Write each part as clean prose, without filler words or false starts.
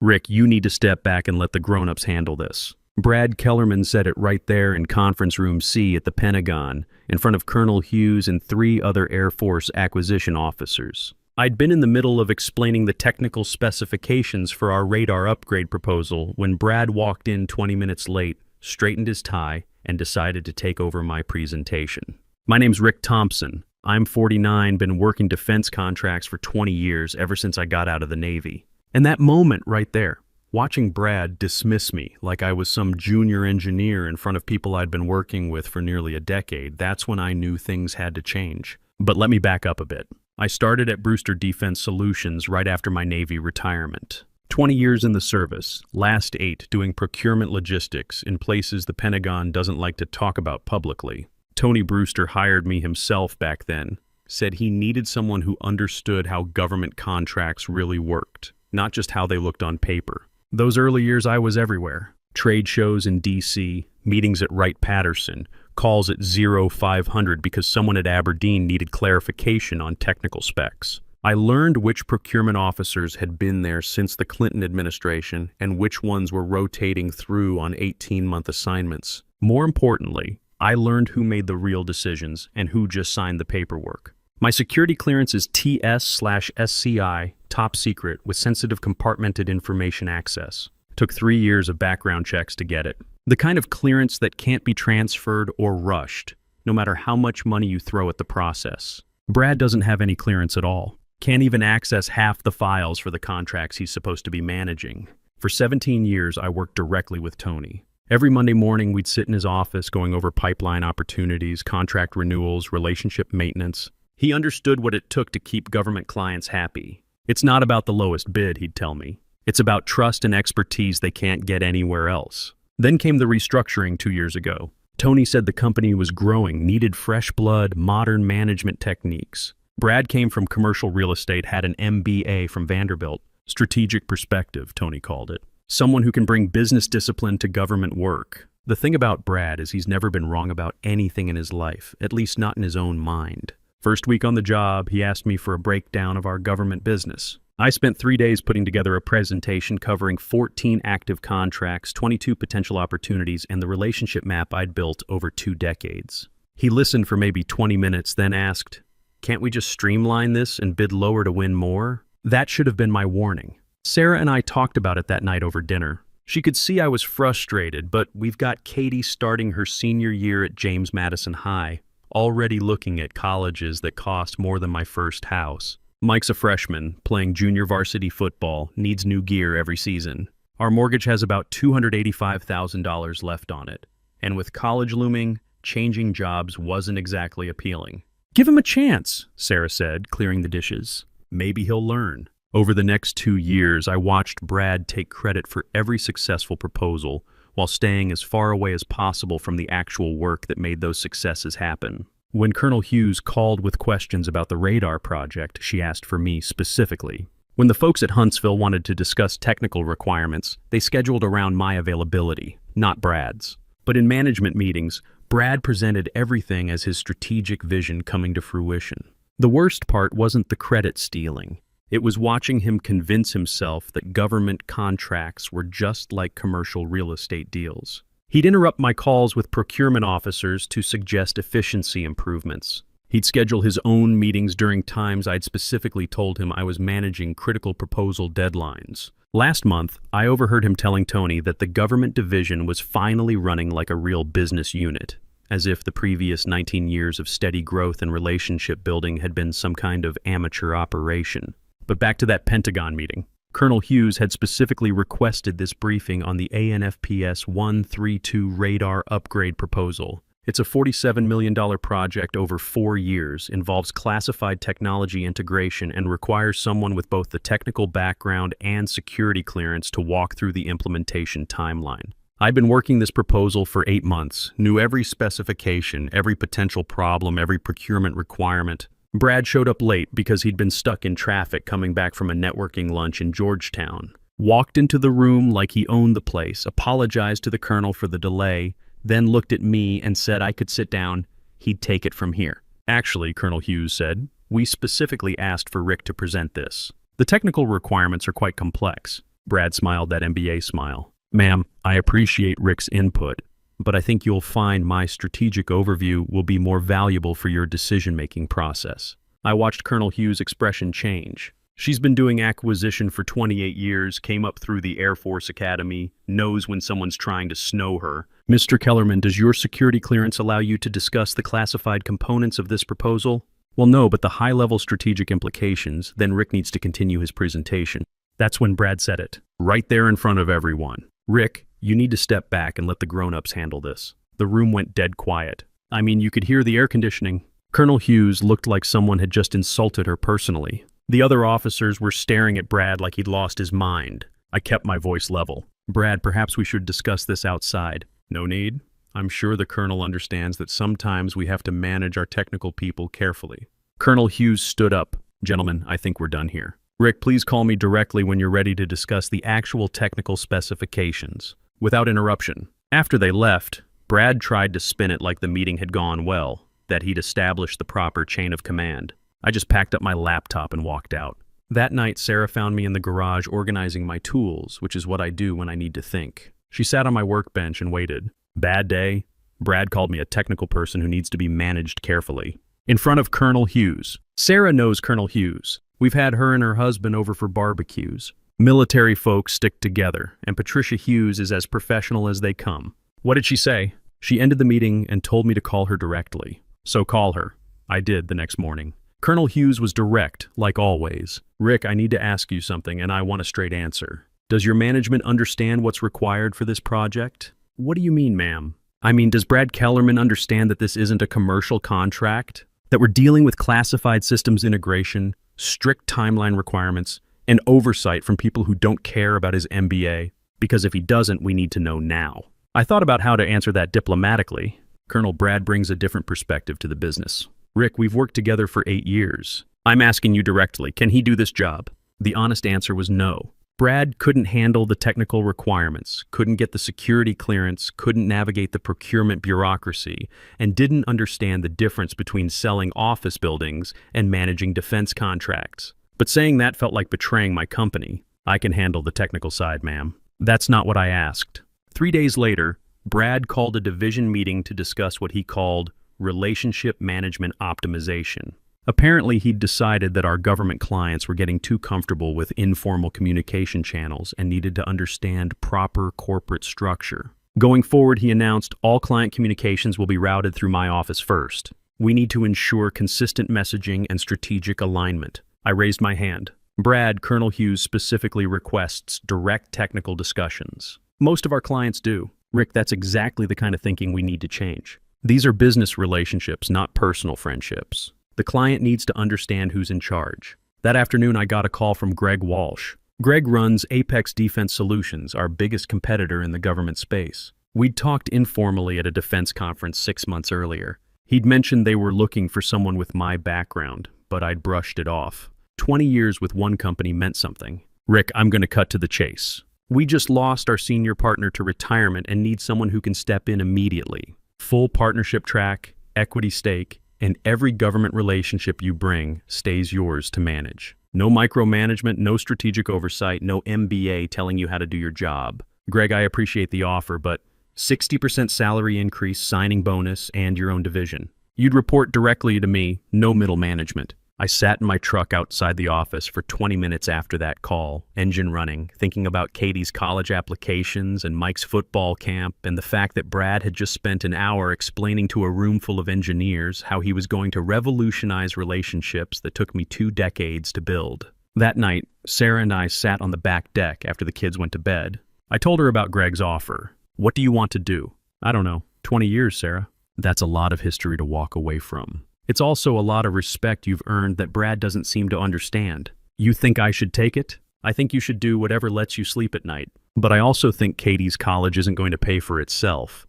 Rick, you need to step back and let the grown-ups handle this. Brad Kellerman said it right there in Conference Room C at the Pentagon, in front of Colonel Hughes and three other Air Force acquisition officers. I'd been in the middle of explaining the technical specifications for our radar upgrade proposal when Brad walked in 20 minutes late, straightened his tie, and decided to take over my presentation. My name's Rick Thompson. I'm 49, been working defense contracts for 20 years, ever since I got out of the Navy. And that moment right there, watching Brad dismiss me like I was some junior engineer in front of people I'd been working with for nearly a decade, that's when I knew things had to change. But let me back up a bit. I started at Brewster Defense Solutions right after my Navy retirement. 20 years in the service, last 8 doing procurement logistics in places the Pentagon doesn't like to talk about publicly. Tony Brewster hired me himself back then, said he needed someone who understood how government contracts really worked, not just how they looked on paper. Those early years I was everywhere. Trade shows in D.C., meetings at Wright-Patterson, calls at 0500 because someone at Aberdeen needed clarification on technical specs. I learned which procurement officers had been there since the Clinton administration and which ones were rotating through on 18-month assignments. More importantly, I learned who made the real decisions and who just signed the paperwork. My security clearance is TS/SCI, top secret, with sensitive compartmented information access. Took 3 years of background checks to get it. The kind of clearance that can't be transferred or rushed, no matter how much money you throw at the process. Brad doesn't have any clearance at all. Can't even access half the files for the contracts he's supposed to be managing. For 17 years, I worked directly with Tony. Every Monday morning, we'd sit in his office going over pipeline opportunities, contract renewals, relationship maintenance. He understood what it took to keep government clients happy. It's not about the lowest bid, he'd tell me. It's about trust and expertise they can't get anywhere else. Then came the restructuring 2 years ago. Tony said the company was growing, needed fresh blood, modern management techniques. Brad came from commercial real estate, had an MBA from Vanderbilt. Strategic perspective, Tony called it. Someone who can bring business discipline to government work. The thing about Brad is he's never been wrong about anything in his life, at least not in his own mind. First week on the job, he asked me for a breakdown of our government business. I spent 3 days putting together a presentation covering 14 active contracts, 22 potential opportunities, and the relationship map I'd built over 2 decades. He listened for maybe 20 minutes, then asked, "Can't we just streamline this and bid lower to win more?" That should have been my warning. Sarah and I talked about it that night over dinner. She could see I was frustrated, but we've got Katie starting her senior year at James Madison High, already looking at colleges that cost more than my first house. Mike's a freshman, playing junior varsity football, needs new gear every season. Our mortgage has about $285,000 left on it. And with college looming, changing jobs wasn't exactly appealing. "Give him a chance," Sarah said, clearing the dishes. "Maybe he'll learn." Over the next 2 years, I watched Brad take credit for every successful proposal while staying as far away as possible from the actual work that made those successes happen. When Colonel Hughes called with questions about the radar project, she asked for me specifically. When the folks at Huntsville wanted to discuss technical requirements, they scheduled around my availability, not Brad's. But in management meetings, Brad presented everything as his strategic vision coming to fruition. The worst part wasn't the credit stealing. It was watching him convince himself that government contracts were just like commercial real estate deals. He'd interrupt my calls with procurement officers to suggest efficiency improvements. He'd schedule his own meetings during times I'd specifically told him I was managing critical proposal deadlines. Last month, I overheard him telling Tony that the government division was finally running like a real business unit, as if the previous 19 years of steady growth and relationship building had been some kind of amateur operation. But back to that Pentagon meeting. Colonel Hughes had specifically requested this briefing on the ANFPS 132 radar upgrade proposal. It's a $47 million project over 4 years, involves classified technology integration, and requires someone with both the technical background and security clearance to walk through the implementation timeline. I'd been working this proposal for 8 months, knew every specification, every potential problem, every procurement requirement. Brad showed up late because he'd been stuck in traffic coming back from a networking lunch in Georgetown. Walked into the room like he owned the place, apologized to the colonel for the delay, then looked at me and said I could sit down. He'd take it from here. "Actually," Colonel Hughes said, "we specifically asked for Rick to present this. The technical requirements are quite complex. Brad smiled that MBA smile. Ma'am, I appreciate Rick's input, but I think you'll find my strategic overview will be more valuable for your decision-making process. I watched Colonel Hughes' expression change. She's been doing acquisition for 28 years, came up through the Air Force Academy, knows when someone's trying to snow her. Mr. Kellerman, does your security clearance allow you to discuss the classified components of this proposal? Well, no, but the high-level strategic implications. Then Rick needs to continue his presentation. That's when Brad said it, right there in front of everyone. Rick, you need to step back and let the grown-ups handle this. The room went dead quiet. I mean, you could hear the air conditioning. Colonel Hughes looked like someone had just insulted her personally. The other officers were staring at Brad like he'd lost his mind. I kept my voice level. Brad, perhaps we should discuss this outside. No need. I'm sure the Colonel understands that sometimes we have to manage our technical people carefully. Colonel Hughes stood up. Gentlemen, I think we're done here. Rick, please call me directly when you're ready to discuss the actual technical specifications. Without interruption. After they left, Brad tried to spin it like the meeting had gone well, that he'd established the proper chain of command. I just packed up my laptop and walked out. That night, Sarah found me in the garage organizing my tools, which is what I do when I need to think. She sat on my workbench and waited. Bad day. Brad called me a technical person who needs to be managed carefully. In front of Colonel Hughes. Sarah knows Colonel Hughes. We've had her and her husband over for barbecues. Military folks stick together, and Patricia Hughes is as professional as they come. What did she say? She ended the meeting and told me to call her directly. So call her. I did the next morning. Colonel Hughes was direct, like always. Rick, I need to ask you something, and I want a straight answer. Does your management understand what's required for this project? What do you mean, ma'am? I mean, does Brad Kellerman understand that this isn't a commercial contract? That we're dealing with classified systems integration, strict timeline requirements, and oversight from people who don't care about his MBA? Because if he doesn't, we need to know now. I thought about how to answer that diplomatically. Colonel Brad brings a different perspective to the business. Rick, we've worked together for 8 years. I'm asking you directly, can he do this job? The honest answer was no. Brad couldn't handle the technical requirements, couldn't get the security clearance, couldn't navigate the procurement bureaucracy, and didn't understand the difference between selling office buildings and managing defense contracts. But saying that felt like betraying my company. I can handle the technical side, ma'am. That's not what I asked. 3 days later, Brad called a division meeting to discuss what he called relationship management optimization. Apparently, he'd decided that our government clients were getting too comfortable with informal communication channels and needed to understand proper corporate structure. Going forward, he announced all client communications will be routed through my office first. We need to ensure consistent messaging and strategic alignment. I raised my hand. Brad, Colonel Hughes specifically requests direct technical discussions. Most of our clients do. Rick, that's exactly the kind of thinking we need to change. These are business relationships, not personal friendships. The client needs to understand who's in charge. That afternoon, I got a call from Greg Walsh. Greg runs Apex Defense Solutions, our biggest competitor in the government space. We'd talked informally at a defense conference 6 months earlier. He'd mentioned they were looking for someone with my background, but I'd brushed it off. 20 years with one company meant something. Rick, I'm going to cut to the chase. We just lost our senior partner to retirement and need someone who can step in immediately. Full partnership track, equity stake, and every government relationship you bring stays yours to manage. No micromanagement, no strategic oversight, no MBA telling you how to do your job. Greg, I appreciate the offer, but 60% salary increase, signing bonus, and your own division. You'd report directly to me, no middle management. I sat in my truck outside the office for 20 minutes after that call, engine running, thinking about Katie's college applications and Mike's football camp and the fact that Brad had just spent an hour explaining to a room full of engineers how he was going to revolutionize relationships that took me 2 decades to build. That night, Sarah and I sat on the back deck after the kids went to bed. I told her about Greg's offer. What do you want to do? I don't know. 20 years, Sarah. That's a lot of history to walk away from. It's also a lot of respect you've earned that Brad doesn't seem to understand. You think I should take it? I think you should do whatever lets you sleep at night. But I also think Katie's college isn't going to pay for itself.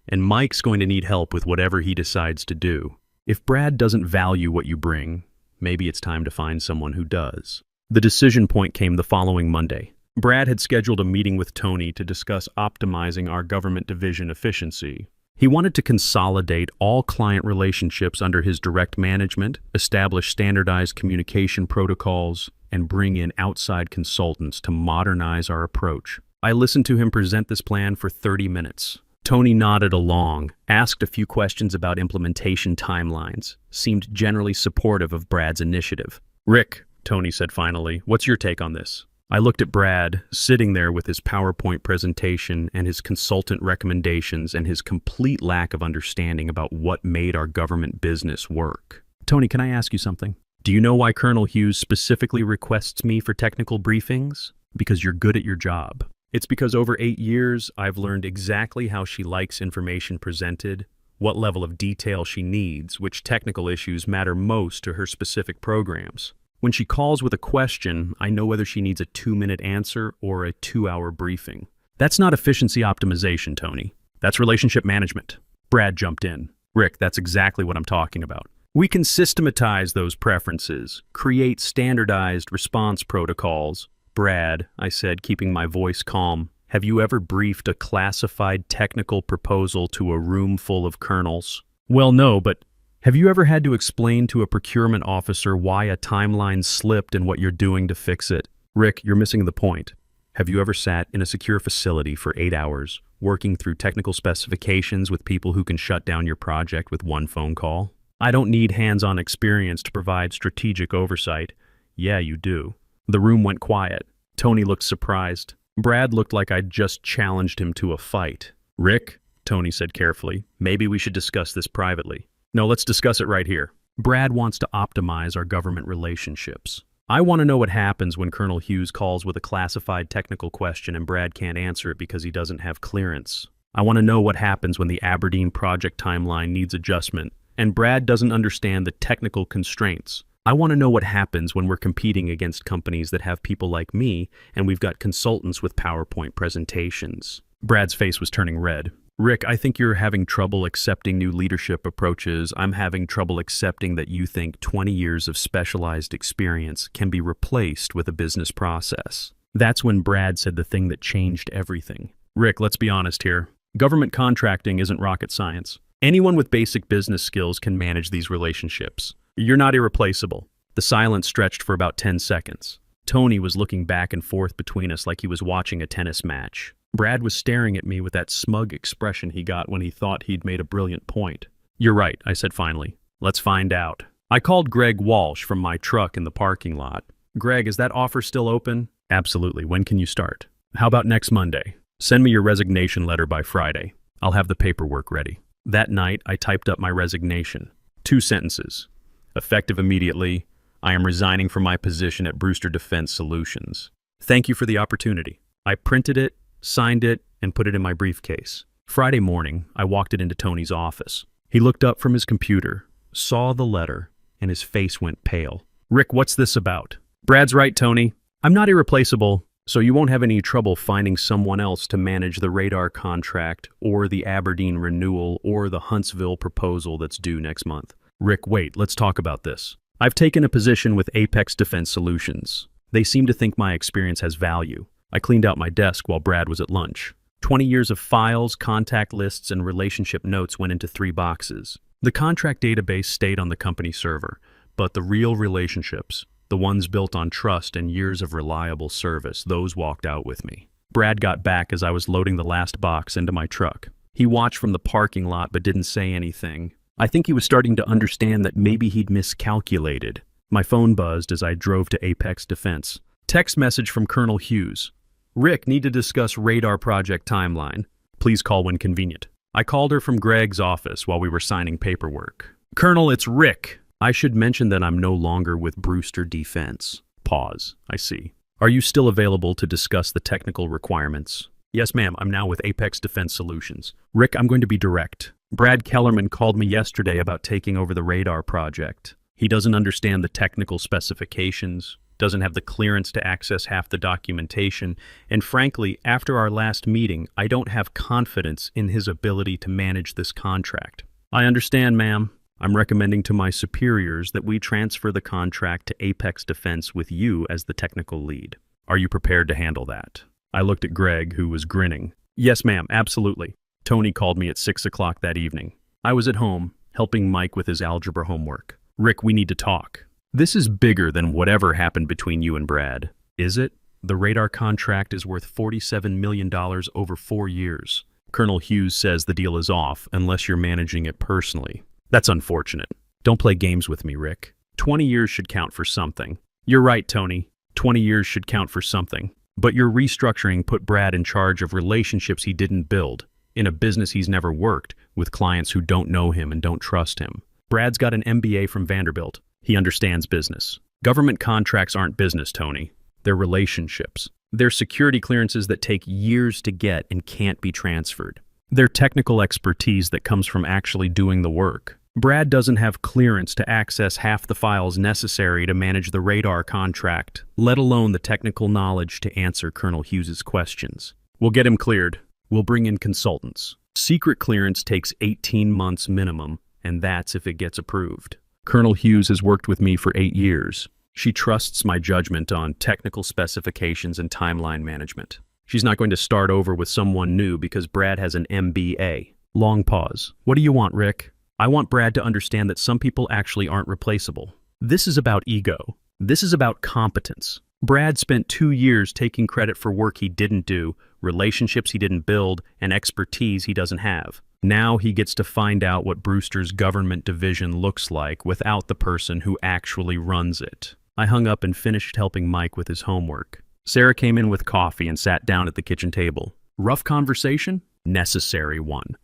And Mike's going to need help with whatever he decides to do. If Brad doesn't value what you bring, maybe it's time to find someone who does. The decision point came the following Monday. Brad had scheduled a meeting with Tony to discuss optimizing our government division efficiency. He wanted to consolidate all client relationships under his direct management, establish standardized communication protocols, and bring in outside consultants to modernize our approach. I listened to him present this plan for 30 minutes. Tony nodded along, asked a few questions about implementation timelines, seemed generally supportive of Brad's initiative. "Rick," Tony said finally, "what's your take on this?" I looked at Brad, sitting there with his PowerPoint presentation and his consultant recommendations and his complete lack of understanding about what made our government business work. "Tony, can I ask you something? Do you know why Colonel Hughes specifically requests me for technical briefings? Because you're good at your job. It's because over 8 years, I've learned exactly how she likes information presented, what level of detail she needs, which technical issues matter most to her specific programs. When she calls with a question, I know whether she needs a 2-minute answer or a 2-hour briefing. That's not efficiency optimization, Tony. That's relationship management." Brad jumped in. "Rick, that's exactly what I'm talking about. We can systematize those preferences, create standardized response protocols." "Brad," I said, keeping my voice calm, "have you ever briefed a classified technical proposal to a room full of colonels?" "Well, no, but have you ever had to explain to a procurement officer why a timeline slipped and what you're doing to fix it?" "Rick, you're missing the point. Have you ever sat in a secure facility for 8 hours, working through technical specifications with people who can shut down your project with one phone call?" "I don't need hands-on experience to provide strategic oversight." "Yeah, you do." The room went quiet. Tony looked surprised. Brad looked like I'd just challenged him to a fight. "Rick," Tony said carefully, "maybe we should discuss this privately." "No, let's discuss it right here." Brad wants to optimize our government relationships. I want to know what happens when Colonel Hughes calls with a classified technical question and Brad can't answer it because he doesn't have clearance. I want to know what happens when the Aberdeen project timeline needs adjustment and Brad doesn't understand the technical constraints. I want to know what happens when we're competing against companies that have people like me and we've got consultants with PowerPoint presentations. Brad's face was turning red. "Rick, I think you're having trouble accepting new leadership approaches. I'm having trouble accepting that you think 20 years of specialized experience can be replaced with a business process." That's when Brad said the thing that changed everything. "Rick, let's be honest here. Government contracting isn't rocket science. Anyone with basic business skills can manage these relationships. You're not irreplaceable." The silence stretched for about 10 seconds. Tony was looking back and forth between us like he was watching a tennis match. Brad was staring at me with that smug expression he got when he thought he'd made a brilliant point. "You're right," I said finally. "Let's find out." I called Greg Walsh from my truck in the parking lot. "Greg, is that offer still open?" "Absolutely. When can you start?" "How about next Monday? Send me your resignation letter by Friday. I'll have the paperwork ready." That night, I typed up my resignation. 2 sentences. Effective immediately, I am resigning from my position at Brewster Defense Solutions. Thank you for the opportunity. I printed it, signed it, and put it in my briefcase. Friday morning, I walked it into Tony's office. He looked up from his computer, saw the letter, and his face went pale. "Rick, what's this about?" "Brad's right, Tony. I'm not irreplaceable, so you won't have any trouble finding someone else to manage the radar contract or the Aberdeen renewal or the Huntsville proposal that's due next month." "Rick, wait, let's talk about this. I've taken a position with Apex Defense Solutions. They seem to think my experience has value." I cleaned out my desk while Brad was at lunch. 20 years of files, contact lists, and relationship notes went into 3 boxes. The contract database stayed on the company server, but the real relationships, the ones built on trust and years of reliable service, those walked out with me. Brad got back as I was loading the last box into my truck. He watched from the parking lot but didn't say anything. I think he was starting to understand that maybe he'd miscalculated. My phone buzzed as I drove to Apex Defense. Text message from Colonel Hughes. "Rick, need to discuss radar project timeline. Please call when convenient." I called her from Greg's office while we were signing paperwork. "Colonel, it's Rick. I should mention that I'm no longer with Brewster Defense." Pause. "I see. Are you still available to discuss the technical requirements?" "Yes, ma'am. I'm now with Apex Defense Solutions." "Rick, I'm going to be direct. Brad Kellerman called me yesterday about taking over the radar project. He doesn't understand the technical specifications, doesn't have the clearance to access half the documentation, and frankly, after our last meeting, I don't have confidence in his ability to manage this contract." "I understand, ma'am. I'm recommending to my superiors that we transfer the contract to Apex Defense with you as the technical lead. Are you prepared to handle that?" I looked at Greg, who was grinning. "Yes, ma'am, absolutely." Tony called me at 6 o'clock that evening. I was at home, helping Mike with his algebra homework. Rick, we need to talk. This is bigger than whatever happened between you and Brad. Is it? The radar contract is worth $47 million over 4 years. Colonel Hughes says the deal is off unless you're managing it personally. That's unfortunate. Don't play games with me, Rick. 20 years should count for something. You're right, Tony. 20 years should count for something. But your restructuring put Brad in charge of relationships he didn't build, in a business he's never worked, with clients who don't know him and don't trust him. Brad's got an MBA from Vanderbilt. He understands business. Government contracts aren't business, Tony. They're relationships. They're security clearances that take years to get and can't be transferred. They're technical expertise that comes from actually doing the work. Brad doesn't have clearance to access half the files necessary to manage the radar contract, let alone the technical knowledge to answer Colonel Hughes's questions. We'll get him cleared. We'll bring in consultants. Secret clearance takes 18 months minimum, and that's if it gets approved. Colonel Hughes has worked with me for 8 years. She trusts my judgment on technical specifications and timeline management. She's not going to start over with someone new because Brad has an MBA. Long pause. What do you want, Rick? I want Brad to understand that some people actually aren't replaceable. This is about ego. This is about competence. Brad spent 2 years taking credit for work he didn't do, relationships he didn't build, and expertise he doesn't have. Now he gets to find out what Brewster's government division looks like without the person who actually runs it. I hung up and finished helping Mike with his homework. Sarah came in with coffee and sat down at the kitchen table. Rough conversation? Necessary one.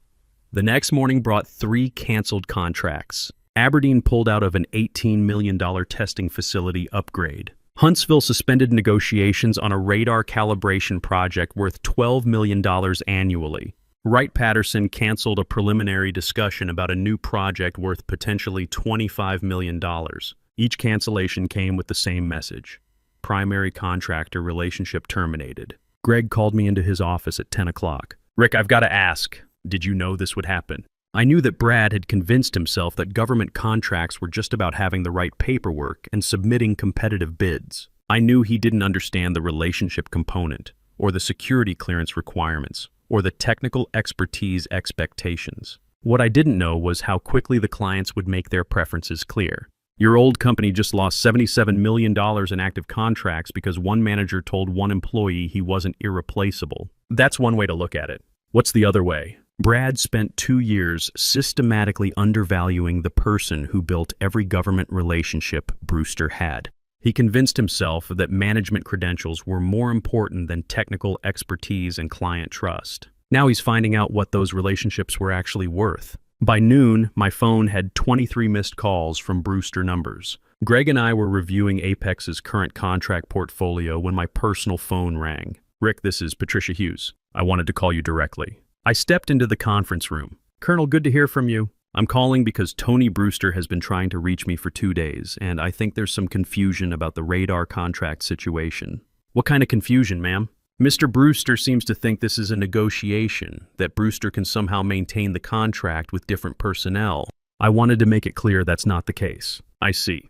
The next morning brought 3 canceled contracts. Aberdeen pulled out of an $18 million testing facility upgrade. Huntsville suspended negotiations on a radar calibration project worth $12 million annually. Wright-Patterson canceled a preliminary discussion about a new project worth potentially $25 million. Each cancellation came with the same message. Primary contractor relationship terminated. Greg called me into his office at 10 o'clock. Rick, I've got to ask, did you know this would happen? I knew that Brad had convinced himself that government contracts were just about having the right paperwork and submitting competitive bids. I knew he didn't understand the relationship component, or the security clearance requirements, or the technical expertise expectations. What I didn't know was how quickly the clients would make their preferences clear. Your old company just lost $77 million in active contracts because one manager told one employee he wasn't irreplaceable. That's one way to look at it. What's the other way? Brad spent 2 years systematically undervaluing the person who built every government relationship Brewster had. He convinced himself that management credentials were more important than technical expertise and client trust. Now he's finding out what those relationships were actually worth. By noon, my phone had 23 missed calls from Brewster numbers. Greg and I were reviewing Apex's current contract portfolio when my personal phone rang. Rick, this is Patricia Hughes. I wanted to call you directly. I stepped into the conference room. Colonel, good to hear from you. I'm calling because Tony Brewster has been trying to reach me for 2 days, and I think there's some confusion about the radar contract situation. What kind of confusion, ma'am? Mr. Brewster seems to think this is a negotiation, that Brewster can somehow maintain the contract with different personnel. I wanted to make it clear that's not the case. I see.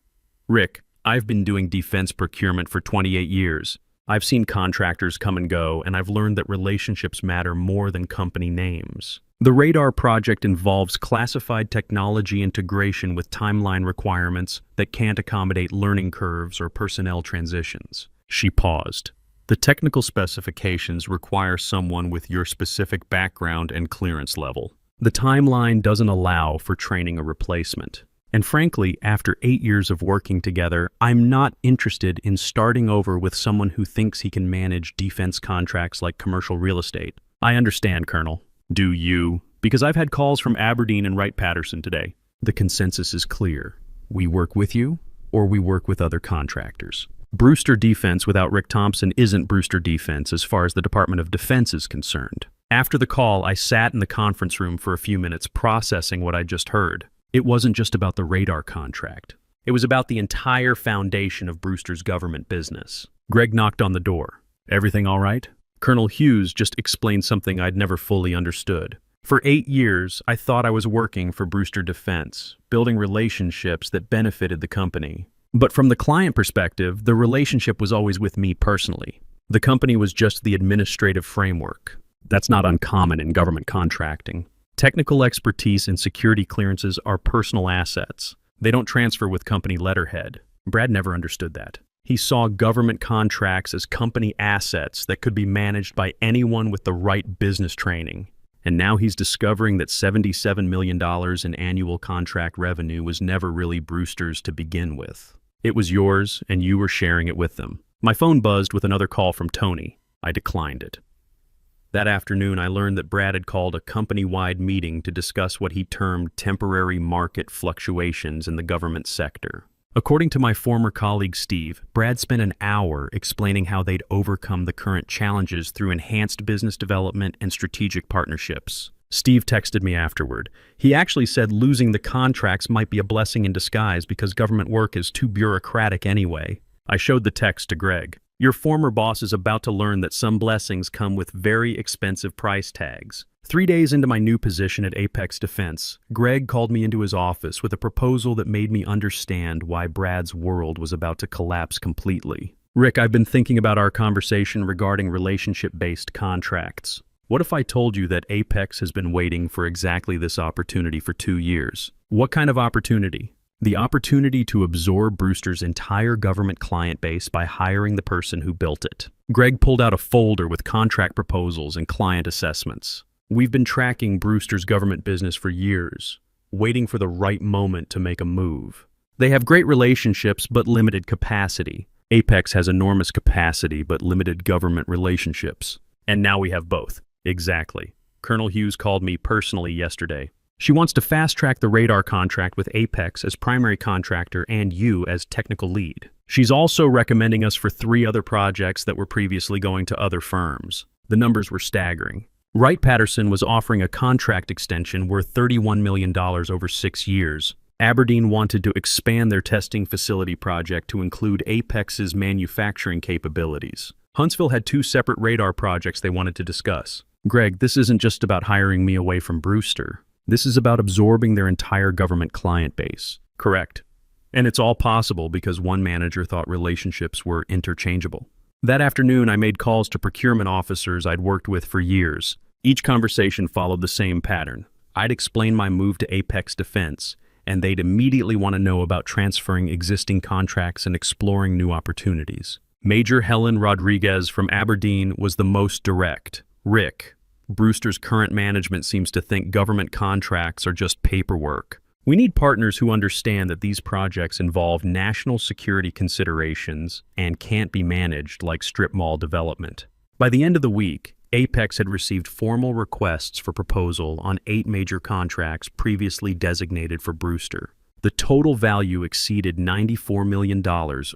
Rick, I've been doing defense procurement for 28 years. I've seen contractors come and go, and I've learned that relationships matter more than company names. The radar project involves classified technology integration with timeline requirements that can't accommodate learning curves or personnel transitions. She paused. The technical specifications require someone with your specific background and clearance level. The timeline doesn't allow for training a replacement. And frankly, after 8 years of working together, I'm not interested in starting over with someone who thinks he can manage defense contracts like commercial real estate. I understand, Colonel. Do you? Because I've had calls from Aberdeen and Wright-Patterson today. The consensus is clear. We work with you, or we work with other contractors. Brewster Defense without Rick Thompson isn't Brewster Defense as far as the Department of Defense is concerned. After the call, I sat in the conference room for a few minutes processing what I just heard. It wasn't just about the radar contract. It was about the entire foundation of Brewster's government business. Greg knocked on the door. Everything all right? Colonel Hughes just explained something I'd never fully understood. For 8 years, I thought I was working for Brewster Defense, building relationships that benefited the company. But from the client perspective, the relationship was always with me personally. The company was just the administrative framework. That's not uncommon in government contracting. Technical expertise and security clearances are personal assets. They don't transfer with company letterhead. Brad never understood that. He saw government contracts as company assets that could be managed by anyone with the right business training. And now he's discovering that $77 million in annual contract revenue was never really Brewster's to begin with. It was yours, and you were sharing it with them. My phone buzzed with another call from Tony. I declined it. That afternoon, I learned that Brad had called a company-wide meeting to discuss what he termed temporary market fluctuations in the government sector. According to my former colleague Steve, Brad spent an hour explaining how they'd overcome the current challenges through enhanced business development and strategic partnerships. Steve texted me afterward. He actually said losing the contracts might be a blessing in disguise because government work is too bureaucratic anyway. I showed the text to Greg. Your former boss is about to learn that some blessings come with very expensive price tags. 3 days into my new position at Apex Defense, Greg called me into his office with a proposal that made me understand why Brad's world was about to collapse completely. Rick, I've been thinking about our conversation regarding relationship-based contracts. What if I told you that Apex has been waiting for exactly this opportunity for 2 years? What kind of opportunity? The opportunity to absorb Brewster's entire government client base by hiring the person who built it. Greg pulled out a folder with contract proposals and client assessments. We've been tracking Brewster's government business for years, waiting for the right moment to make a move. They have great relationships but limited capacity. Apex has enormous capacity but limited government relationships. And now we have both. Exactly. Colonel Hughes called me personally yesterday. She wants to fast-track the radar contract with Apex as primary contractor and you as technical lead. She's also recommending us for 3 other projects that were previously going to other firms. The numbers were staggering. Wright-Patterson was offering a contract extension worth $31 million over 6 years. Aberdeen wanted to expand their testing facility project to include Apex's manufacturing capabilities. Huntsville had 2 separate radar projects they wanted to discuss. Greg, this isn't just about hiring me away from Brewster. This is about absorbing their entire government client base. Correct. And it's all possible because one manager thought relationships were interchangeable. That afternoon, I made calls to procurement officers I'd worked with for years. Each conversation followed the same pattern. I'd explain my move to Apex Defense, and they'd immediately want to know about transferring existing contracts and exploring new opportunities. Major Helen Rodriguez from Aberdeen was the most direct. Rick, Brewster's current management seems to think government contracts are just paperwork. We need partners who understand that these projects involve national security considerations and can't be managed like strip mall development. By the end of the week, Apex had received formal requests for proposal on 8 major contracts previously designated for Brewster. The total value exceeded $94 million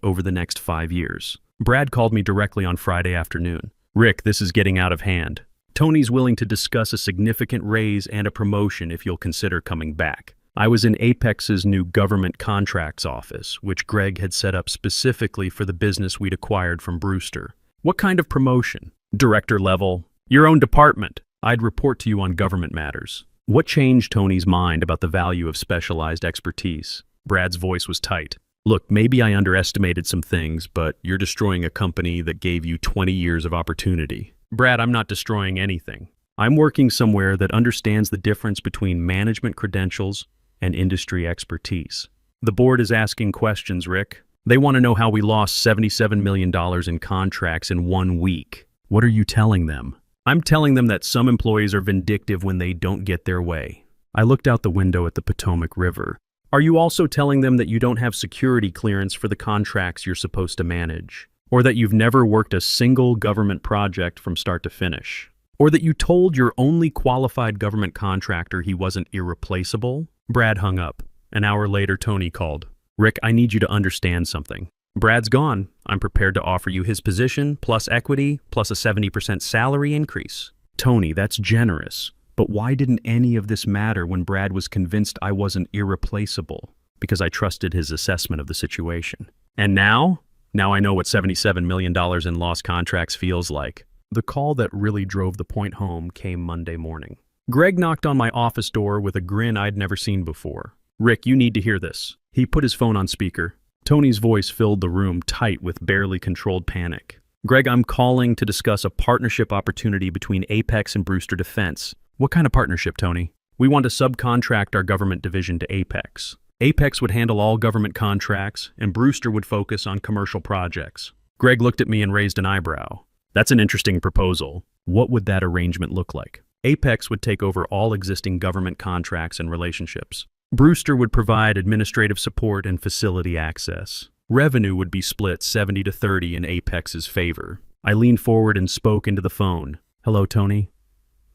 over the next 5 years. Brad called me directly on Friday afternoon. Rick, this is getting out of hand. Tony's willing to discuss a significant raise and a promotion if you'll consider coming back. I was in Apex's new government contracts office, which Greg had set up specifically for the business we'd acquired from Brewster. What kind of promotion? Director level? Your own department. I'd report to you on government matters. What changed Tony's mind about the value of specialized expertise? Brad's voice was tight. Look, maybe I underestimated some things, but you're destroying a company that gave you 20 years of opportunity. Brad, I'm not destroying anything. I'm working somewhere that understands the difference between management credentials and industry expertise. The board is asking questions, Rick. They want to know how we lost $77 million in contracts in 1 week. What are you telling them? I'm telling them that some employees are vindictive when they don't get their way. I looked out the window at the Potomac River. Are you also telling them that you don't have security clearance for the contracts you're supposed to manage? Or that you've never worked a single government project from start to finish? Or that you told your only qualified government contractor he wasn't irreplaceable? Brad hung up. An hour later, Tony called. Rick, I need you to understand something. Brad's gone. I'm prepared to offer you his position, plus equity, plus a 70% salary increase. Tony, that's generous. But why didn't any of this matter when Brad was convinced I wasn't irreplaceable? Because I trusted his assessment of the situation. And now? Now I know what $77 million in lost contracts feels like. The call that really drove the point home came Monday morning. Greg knocked on my office door with a grin I'd never seen before. Rick, you need to hear this. He put his phone on speaker. Tony's voice filled the room tight with barely controlled panic. Greg, I'm calling to discuss a partnership opportunity between Apex and Brewster Defense. What kind of partnership, Tony? We want to subcontract our government division to Apex. Apex would handle all government contracts, and Brewster would focus on commercial projects. Greg looked at me and raised an eyebrow. That's an interesting proposal. What would that arrangement look like? Apex would take over all existing government contracts and relationships. Brewster would provide administrative support and facility access. Revenue would be split 70-30 in Apex's favor. I leaned forward and spoke into the phone. Hello, Tony?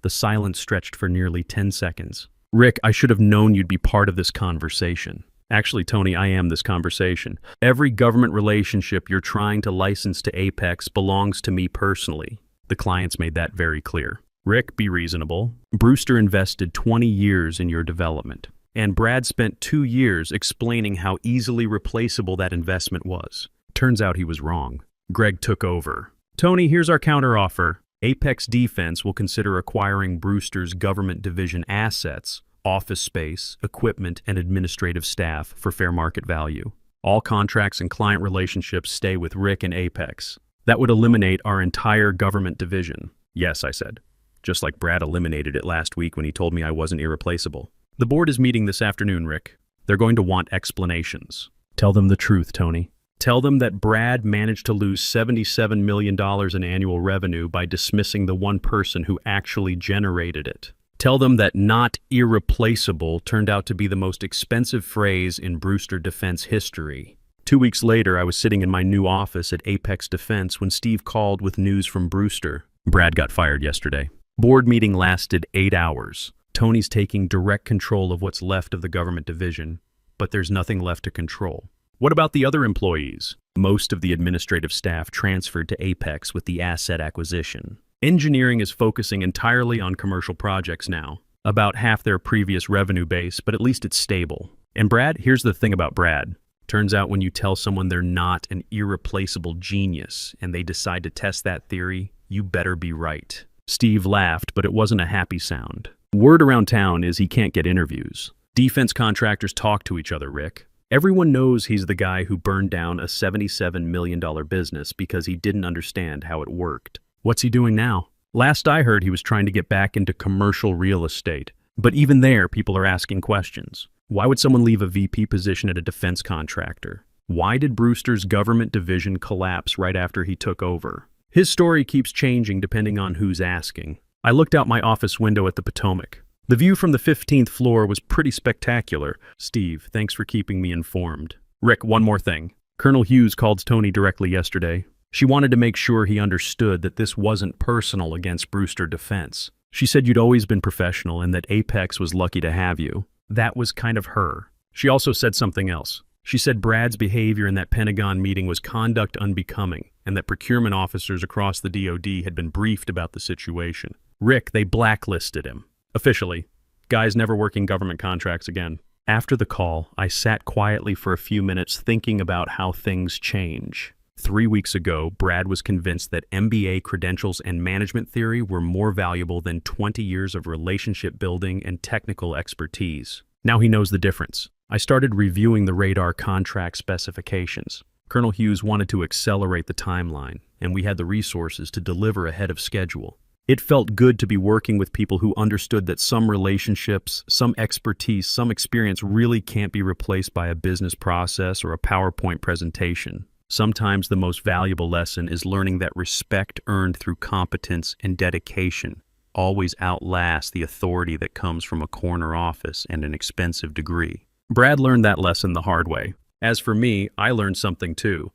The silence stretched for nearly 10 seconds. Rick, I should have known you'd be part of this conversation. Actually, Tony, I am this conversation. Every government relationship you're trying to license to Apex belongs to me personally. The clients made that very clear. Rick, be reasonable. Brewster invested 20 years in your development. And Brad spent 2 years explaining how easily replaceable that investment was. Turns out he was wrong. Greg took over. Tony, here's our counteroffer. Apex Defense will consider acquiring Brewster's government division assets, office space, equipment, and administrative staff for fair market value. All contracts and client relationships stay with Rick and Apex. That would eliminate our entire government division. Yes, I said. Just like Brad eliminated it last week when he told me I wasn't irreplaceable. The board is meeting this afternoon, Rick. They're going to want explanations. Tell them the truth, Tony. Tell them that Brad managed to lose $77 million in annual revenue by dismissing the one person who actually generated it. Tell them that not irreplaceable turned out to be the most expensive phrase in Brewster Defense history. 2 weeks later, I was sitting in my new office at Apex Defense when Steve called with news from Brewster. Brad got fired yesterday. Board meeting lasted 8 hours. Tony's taking direct control of what's left of the government division, but there's nothing left to control. What about the other employees? Most of the administrative staff transferred to Apex with the asset acquisition. Engineering is focusing entirely on commercial projects now. About half their previous revenue base, but at least it's stable. And Brad, here's the thing about Brad. Turns out when you tell someone they're not an irreplaceable genius and they decide to test that theory, you better be right. Steve laughed, but it wasn't a happy sound. Word around town is he can't get interviews. Defense contractors talk to each other, Rick. Everyone knows he's the guy who burned down a $77 million business because he didn't understand how it worked. What's he doing now? Last I heard, he was trying to get back into commercial real estate. But even there, people are asking questions. Why would someone leave a VP position at a defense contractor? Why did Brewster's government division collapse right after he took over? His story keeps changing depending on who's asking. I looked out my office window at the Potomac. The view from the 15th floor was pretty spectacular. Steve, thanks for keeping me informed. Rick, one more thing. Colonel Hughes called Tony directly yesterday. She wanted to make sure he understood that this wasn't personal against Brewster Defense. She said you'd always been professional and that Apex was lucky to have you. That was kind of her. She also said something else. She said Brad's behavior in that Pentagon meeting was conduct unbecoming, and that procurement officers across the DoD had been briefed about the situation. Rick, they blacklisted him. Officially. Guy's never working government contracts again. After the call, I sat quietly for a few minutes thinking about how things change. 3 weeks ago, Brad was convinced that MBA credentials and management theory were more valuable than 20 years of relationship building and technical expertise. Now he knows the difference. I started reviewing the radar contract specifications. Colonel Hughes wanted to accelerate the timeline, and we had the resources to deliver ahead of schedule. It felt good to be working with people who understood that some relationships, some expertise, some experience really can't be replaced by a business process or a PowerPoint presentation. Sometimes the most valuable lesson is learning that respect earned through competence and dedication always outlasts the authority that comes from a corner office and an expensive degree. Brad learned that lesson the hard way. As for me, I learned something too.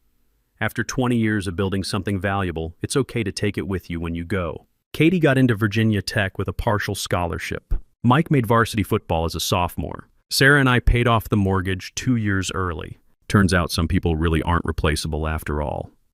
After 20 years of building something valuable, it's okay to take it with you when you go. Katie got into Virginia Tech with a partial scholarship. Mike made varsity football as a sophomore. Sarah and I paid off the mortgage 2 years early. Turns out some people really aren't replaceable after all.